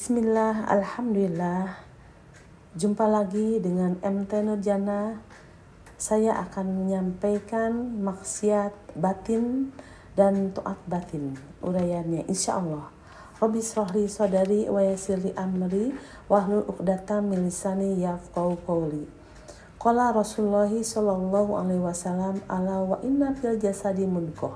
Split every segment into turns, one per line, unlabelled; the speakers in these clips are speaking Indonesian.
Bismillah, Alhamdulillah. Jumpa lagi dengan MT Nurjana. Saya akan menyampaikan maksiat batin dan taat batin. Urayanya insyaallah. Rabbi shrahli sadri wa yassirli amri wahlul 'uqdatam min lisani yafqahu qawli. Qala Rasulullah sallallahu alaihi wasallam ala wa inna fil jasadi mudghah.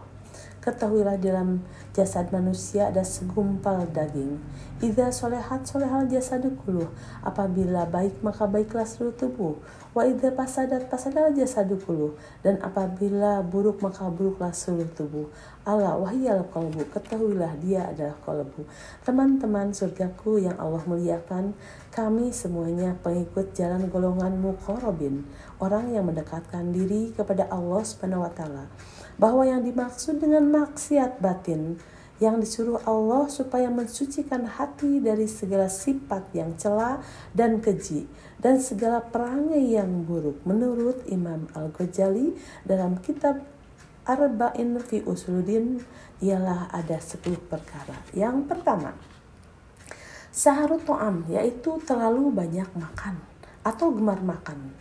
Ketahuilah dalam jasad manusia ada segumpal daging. Idza solehat solehal jasadu kulluh. Apabila baik maka baiklah seluruh tubuh. Wa idza fasadat fasadal jasadu kulluh. Dan apabila buruk maka buruklah seluruh tubuh. Ala wahyal qalbu. Ketahuilah dia adalah qalbu. Teman-teman surgaku yang Allah muliakan, kami semuanya pengikut jalan golongan muqarrabin, orang yang mendekatkan diri kepada Allah Subhanahu wa taala. Bahwa yang dimaksud dengan maksiat batin yang disuruh Allah supaya mensucikan hati dari segala sifat yang cela dan keji dan segala perangai yang buruk. Menurut Imam Al-Ghazali dalam kitab Arba'in fi Usuluddin ialah ada 10 perkara. Yang pertama, saharut to'am, yaitu terlalu banyak makan atau gemar makan.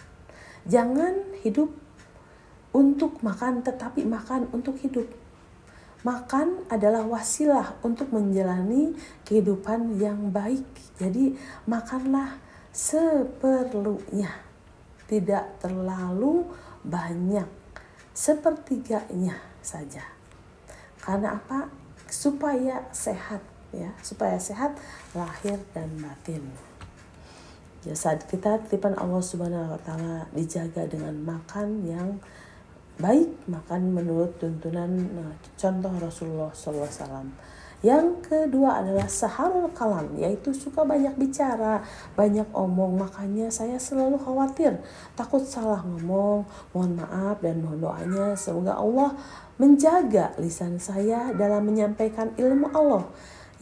Jangan hidup untuk makan, tetapi makan untuk hidup. Makan adalah wasilah untuk menjalani kehidupan yang baik. Jadi makanlah seperlunya, tidak terlalu banyak, sepertiganya saja. Karena apa? Supaya sehat, ya, supaya sehat lahir dan batin. Jasad kita titipan Allah Subhanahu wa taala, dijaga dengan makan yang baik, makan menurut tuntunan contoh Rasulullah SAW. Yang kedua adalah saharul kalam, yaitu suka banyak bicara, banyak omong. Makanya saya selalu khawatir, takut salah ngomong. Mohon maaf dan mohon doanya semoga Allah menjaga lisan saya dalam menyampaikan ilmu Allah.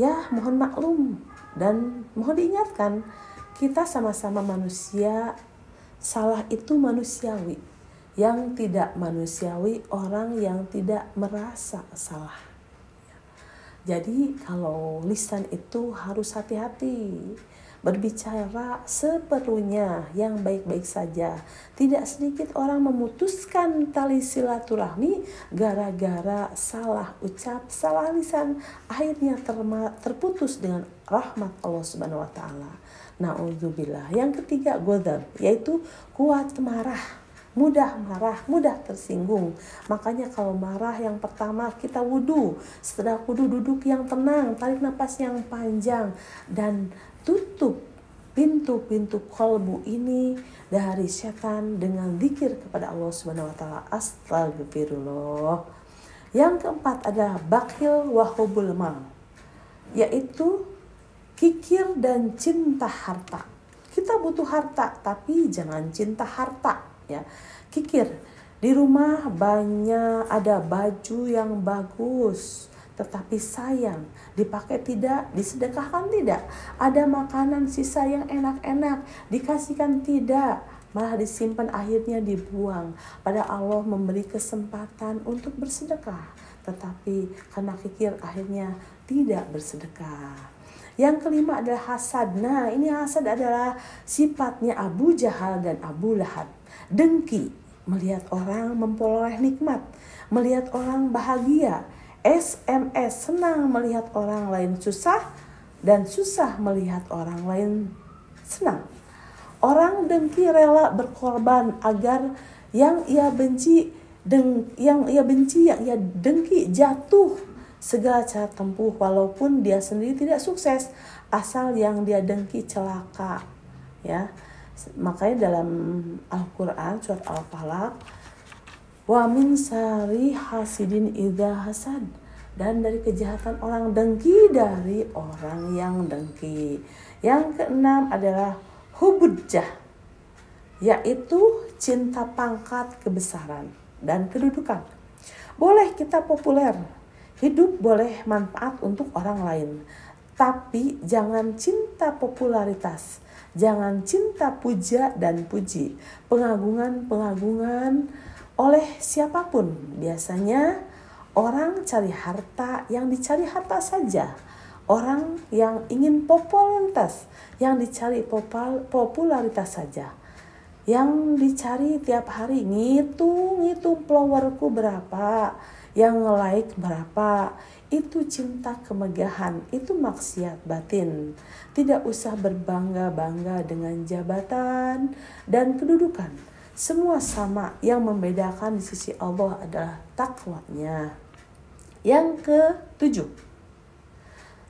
Ya, mohon maklum dan mohon diingatkan, kita sama-sama manusia, salah itu manusiawi. Yang tidak manusiawi orang yang tidak merasa salah. Jadi kalau lisan itu harus hati-hati, berbicara seperlunya, yang baik-baik saja. Tidak sedikit orang memutuskan tali silaturahmi gara-gara salah ucap, salah lisan, akhirnya terputus dengan rahmat Allah Subhanahu wa taala. Na'udzubillah. Yang ketiga, ghadab, yaitu kuat marah. Mudah marah, mudah tersinggung. Makanya kalau marah yang pertama kita wudu. Setelah wudu duduk yang tenang, tarik nafas yang panjang. Dan tutup pintu-pintu qalbu ini dari setan dengan zikir kepada Allah Subhanahu wa taala. Astagfirullah. Yang keempat adalah bakhil wa hubul mal, yaitu kikir dan cinta harta. Kita butuh harta, tapi jangan cinta harta. Ya, kikir. Di rumah banyak ada baju yang bagus, tetapi sayang, dipakai tidak, disedekahkan tidak. Ada makanan sisa yang enak-enak, dikasihkan tidak, malah disimpan akhirnya dibuang. Pada Allah memberi kesempatan untuk bersedekah, tetapi karena kikir akhirnya tidak bersedekah. Yang kelima adalah hasad. Nah, ini hasad adalah sifatnya Abu Jahal dan Abu Lahab. Dengki, melihat orang memperoleh nikmat, melihat orang bahagia. SMS, senang melihat orang lain susah, dan susah melihat orang lain senang. Orang dengki rela berkorban agar yang ia benci, yang ia dengki jatuh. Segala cara tempuh walaupun dia sendiri tidak sukses, asal yang dia dengki celaka. Ya. Makanya dalam Al-Quran surat Al-Falaq, wa min syarri hasidin idza hasad, dan dari kejahatan orang dengki, dari orang yang dengki. Yang keenam adalah hubujah, yaitu cinta pangkat, kebesaran dan kedudukan. Boleh kita populer, hidup boleh manfaat untuk orang lain, tapi jangan cinta popularitas. Jangan cinta puja dan puji, pengagungan oleh siapapun. Biasanya orang cari harta, yang dicari harta saja. Orang yang ingin popularitas, yang dicari popularitas saja, yang dicari tiap hari ngitung followerku berapa, yang like berapa. Itu cinta kemegahan, itu maksiat batin. Tidak usah berbangga-bangga dengan jabatan dan kedudukan. Semua sama, yang membedakan di sisi Allah adalah takwanya. Yang ketujuh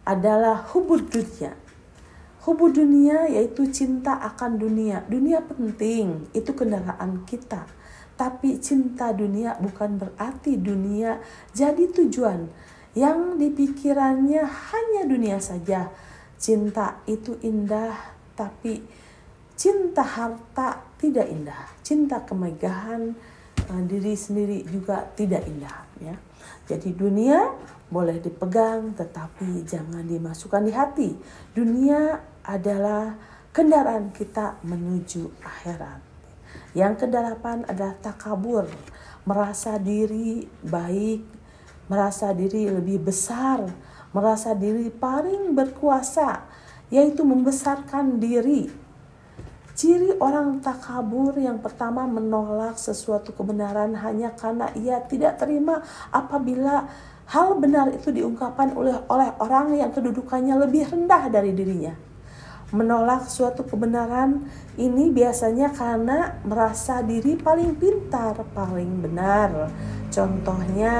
adalah hubud dunia. Hubud dunia yaitu cinta akan dunia. Dunia penting, itu kendaraan kita. Tapi cinta dunia bukan berarti dunia jadi tujuan. Yang dipikirannya hanya dunia saja. Cinta itu indah, tapi cinta harta tidak indah. Cinta kemegahan diri sendiri juga tidak indah, ya. Jadi dunia boleh dipegang, tetapi jangan dimasukkan di hati. Dunia adalah kendaraan kita menuju akhirat. Yang kedelapan adalah takabur, merasa diri baik, merasa diri lebih besar, merasa diri paling berkuasa, yaitu membesarkan diri. Ciri orang takabur yang pertama, menolak sesuatu kebenaran hanya karena ia tidak terima apabila hal benar itu diungkapkan oleh orang yang kedudukannya lebih rendah dari dirinya. Menolak suatu kebenaran ini biasanya karena merasa diri paling pintar, paling benar. Contohnya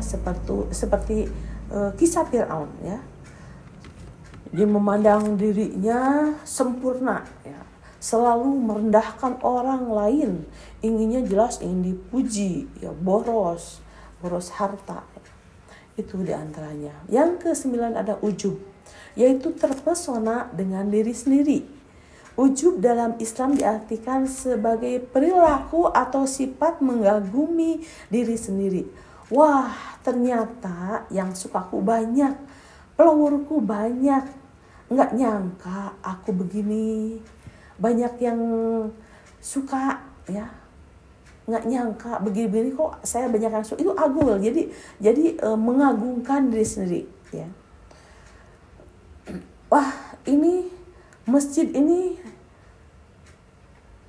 seperti kisah Fir'aun, ya. Dia memandang dirinya sempurna, ya. Selalu merendahkan orang lain, inginnya jelas ingin dipuji, ya, boros harta. Itu diantaranya. Yang ke-9 ada ujub, yaitu terpesona dengan diri sendiri. Ujub dalam Islam diartikan sebagai perilaku atau sifat mengagumi diri sendiri. Wah, ternyata yang sukaku banyak, followerku banyak, nggak nyangka aku begini. Banyak yang suka, ya, nggak nyangka begini kok saya banyak yang suka. Itu agul, jadi mengagungkan diri sendiri, ya. Wah, ini masjid ini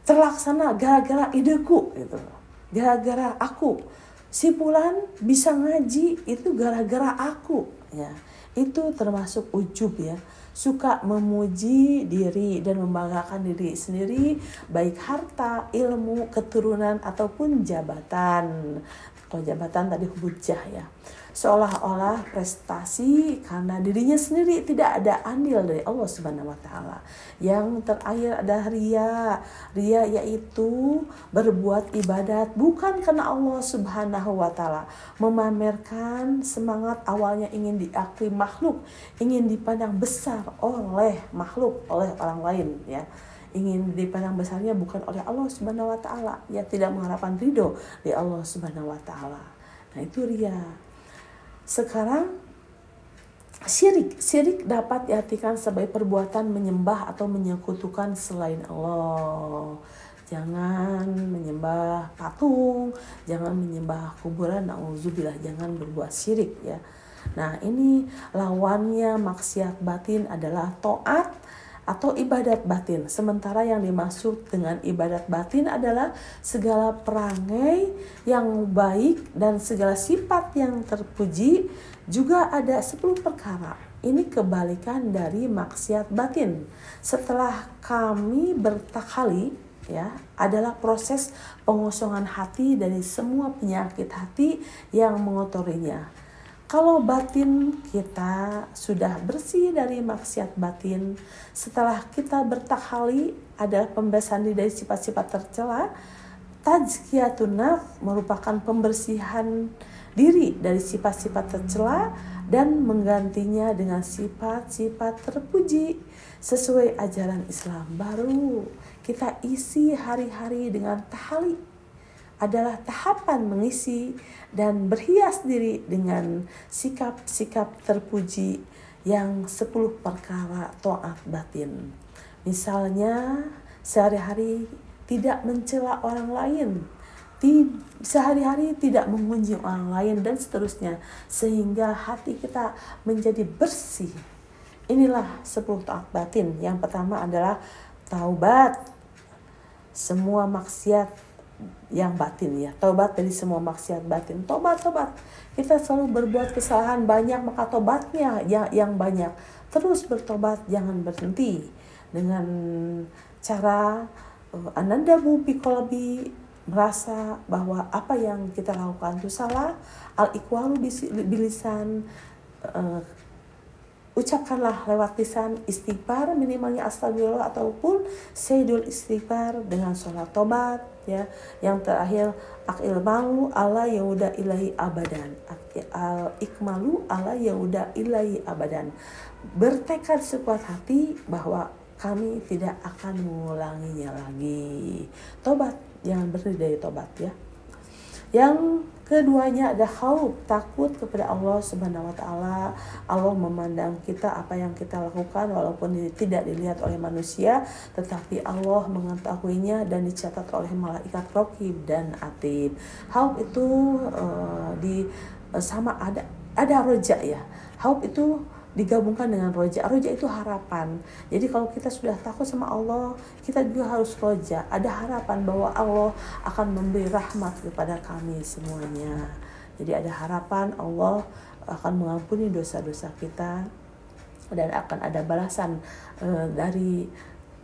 terlaksana gara-gara ideku, gitu. Gara-gara aku. Si Fulan bisa ngaji itu gara-gara aku, ya. Itu termasuk ujub, ya. Suka memuji diri dan membanggakan diri sendiri, baik harta, ilmu, keturunan ataupun jabatan. Kalau jabatan tadi hujah, ya. Seolah-olah prestasi karena dirinya sendiri, tidak ada andil dari Allah Subhanahu wa taala. Yang terakhir ada ria. Ria yaitu berbuat ibadat bukan karena Allah Subhanahu wa taala, memamerkan semangat awalnya ingin diakui makhluk, ingin dipandang besar oleh makhluk, oleh orang lain, ya. Ingin dipandang besarnya bukan oleh Allah Subhanahu wa taala, ya, tidak mengharapkan ridho dari Allah Subhanahu wa taala. Nah, itu ria. Sekarang syirik dapat diartikan sebagai perbuatan menyembah atau menyekutukan selain Allah. Jangan menyembah patung, jangan menyembah kuburan, na'udzubillah, jangan berbuat syirik, ya. Nah, ini lawannya maksiat batin adalah taat atau ibadat batin. Sementara yang dimaksud dengan ibadat batin adalah segala perangai yang baik dan segala sifat yang terpuji. Juga ada 10 perkara. Ini kebalikan dari maksiat batin. Setelah kami bertakhali, ya, adalah proses pengosongan hati dari semua penyakit hati yang mengotorinya. Kalau batin kita sudah bersih dari maksiat batin, setelah kita bertakhali adalah pembebasan diri dari sifat-sifat tercela. Tazkiyatun nafs merupakan pembersihan diri dari sifat-sifat tercela dan menggantinya dengan sifat-sifat terpuji sesuai ajaran Islam. Baru kita isi hari-hari dengan tahali, adalah tahapan mengisi dan berhias diri dengan sikap-sikap terpuji yang 10 perkara taat batin. Misalnya sehari-hari tidak mencela orang lain, sehari-hari tidak mengunjungi orang lain, dan seterusnya, sehingga hati kita menjadi bersih Inilah 10 taat batin. Yang pertama adalah taubat semua maksiat yang batin ya. Taubat dari semua maksiat batin. Tobat. Kita selalu berbuat kesalahan banyak, maka tobatnya yang banyak. Terus bertobat, jangan berhenti. Dengan cara ananda bubi kolabi, merasa bahwa apa yang kita lakukan itu salah. Al-iqwalu bilisan, ucapkanlah lewat lisan istighfar, minimalnya astagfirullah ataupun sayyidul istighfar dengan sholat tobat ya. Yang terakhir akil malu ala yauda ilahi abadan, al ikmalu ala yauda ilahi abadan, bertekad sekuat hati bahwa kami tidak akan mengulanginya lagi. Tobat, jangan berhenti dari tobat ya. Yang keduanya ada khauf, takut kepada Allah Subhanahu wa taala. Allah memandang kita, apa yang kita lakukan walaupun tidak dilihat oleh manusia, tetapi Allah mengetahuinya dan dicatat oleh malaikat raqib dan atid. Khauf itu sama ada roja ya. Khauf itu digabungkan dengan roja. Roja itu harapan. Jadi kalau kita sudah takut sama Allah, kita juga harus roja. Ada harapan bahwa Allah akan memberi rahmat kepada kami semuanya. Jadi ada harapan Allah akan mengampuni dosa-dosa kita dan akan ada balasan dari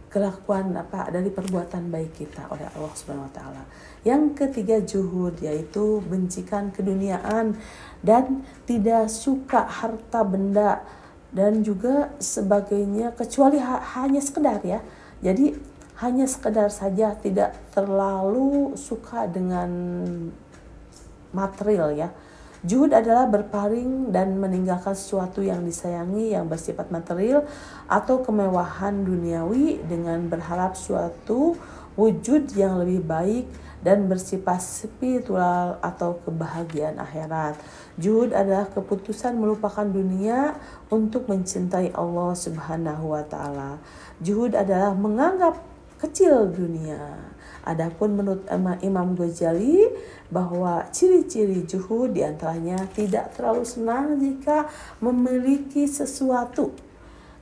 kelakuan dari perbuatan baik kita oleh Allah Subhanahu wa taala. Yang ketiga juhud, yaitu bencikan keduniaan dan tidak suka harta benda dan juga sebagainya, kecuali hanya sekedar ya. Jadi hanya sekedar saja, tidak terlalu suka dengan material ya. Juhud adalah berpaling dan meninggalkan sesuatu yang disayangi yang bersifat material atau kemewahan duniawi dengan berharap suatu wujud yang lebih baik dan bersifat spiritual atau kebahagiaan akhirat. Juhud adalah keputusan melupakan dunia untuk mencintai Allah Subhanahu wa taala. Juhud adalah menganggap kecil dunia. Adapun menurut Imam Ghazali bahwa ciri-ciri juhud diantaranya tidak terlalu senang jika memiliki sesuatu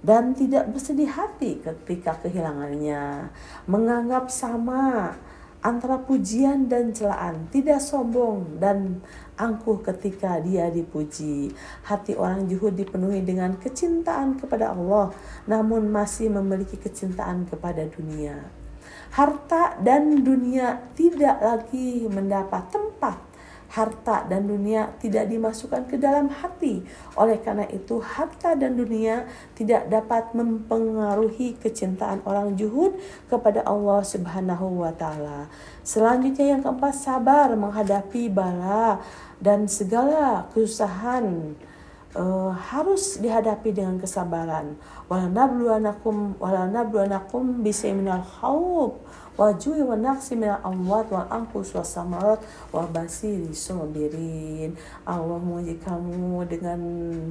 dan tidak bersedih hati ketika kehilangannya, menganggap sama antara pujian dan celaan, tidak sombong dan angkuh ketika dia dipuji. Hati orang juhud dipenuhi dengan kecintaan kepada Allah, namun masih memiliki kecintaan kepada dunia. Harta dan dunia tidak lagi mendapat tempat. Harta dan dunia tidak dimasukkan ke dalam hati. Oleh karena itu, harta dan dunia tidak dapat mempengaruhi kecintaan orang juhud kepada Allah Subhanahu wa taala. Selanjutnya yang keempat, sabar menghadapi bala dan segala kesusahan harus dihadapi dengan kesabaran. Wala nabluwanakum bisyai'in minal khauf wa ju'i wa naqsi minal amwat wal anfus was samarat wa basiris sabirin. Allah menguji kamu dengan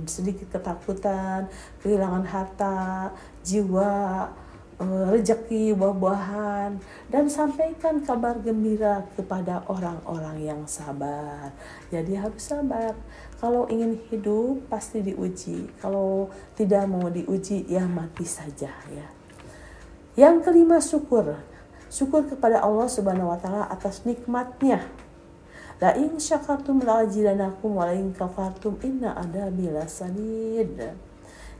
sedikit ketakutan, kehilangan harta, jiwa, rezeki, buah-buahan, dan sampaikan kabar gembira kepada orang-orang yang sabar. Jadi harus sabar. Kalau ingin hidup pasti diuji. Kalau tidak mau diuji ya mati saja ya. Yang kelima, syukur. Syukur kepada Allah Subhanahu wa taala atas nikmatnya. La in syakartum la azidanakum wa la in kafartum inna adabi lasadid.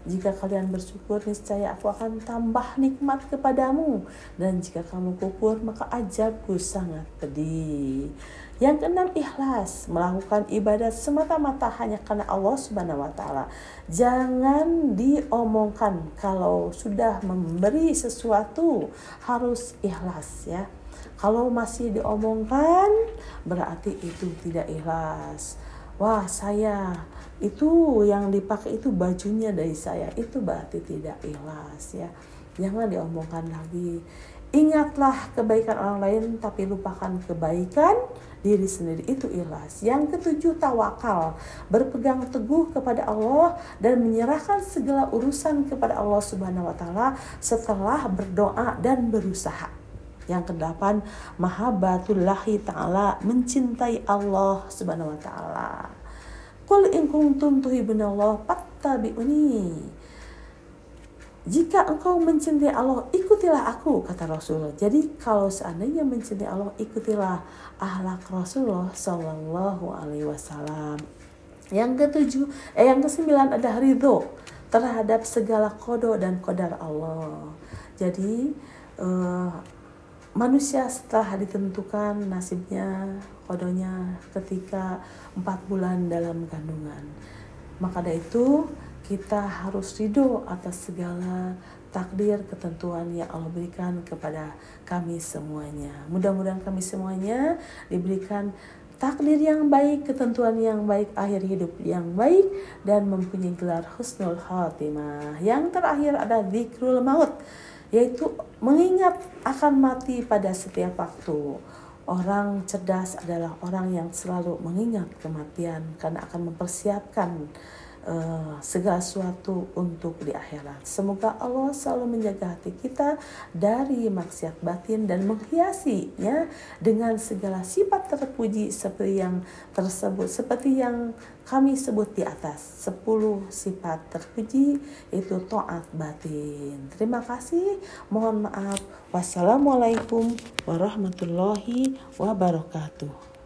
Jika kalian bersyukur, niscaya aku akan tambah nikmat kepadamu. Dan jika kamu kufur, maka azabku sangat pedih. Yang keenam, ikhlas. Melakukan ibadat semata-mata hanya karena Allah Subhanahu wa taala. Jangan diomongkan. Kalau sudah memberi sesuatu, harus ikhlas ya. Kalau masih diomongkan, berarti itu tidak ikhlas. Wah, saya itu yang dipakai itu bajunya dari saya, itu berarti tidak ikhlas ya. Jangan diomongkan lagi. Ingatlah kebaikan orang lain tapi lupakan kebaikan diri sendiri, itu ikhlas. Yang ketujuh, tawakal. Berpegang teguh kepada Allah dan menyerahkan segala urusan kepada Allah Subhanahu wa taala setelah berdoa dan berusaha. Yang kedelapan, mahabbatullahi ta'ala, mencintai Allah Subhanahu wa ta'ala. Qul in kuntum tuhibbunallah fattabi'uni. jika engkau mencintai Allah, ikutilah aku, kata Rasulullah. Jadi kalau seandainya mencintai Allah, ikutilah akhlak Rasulullah Shallallahu Alaihi Wasallam. Yang kesembilan ada ridho terhadap segala qada dan qadar Allah. Jadi manusia setelah ditentukan nasibnya, qadanya ketika 4 bulan dalam kandungan, maka dari itu kita harus ridho atas segala takdir ketentuan yang Allah berikan kepada kami semuanya. Mudah-mudahan kami semuanya diberikan takdir yang baik, ketentuan yang baik, akhir hidup yang baik, dan mempunyai gelar husnul khatimah. Yang terakhir ada zikrul maut, yaitu mengingat akan mati pada setiap waktu. Orang cerdas adalah orang yang selalu mengingat kematian karena akan mempersiapkan segala sesuatu untuk di akhirat. Semoga Allah selalu menjaga hati kita dari maksiat batin dan menghiasinya dengan segala sifat terpuji seperti yang tersebut, seperti yang kami sebut di atas, 10 sifat terpuji, itu taat batin. Terima kasih, mohon maaf. Wassalamualaikum warahmatullahi wabarakatuh.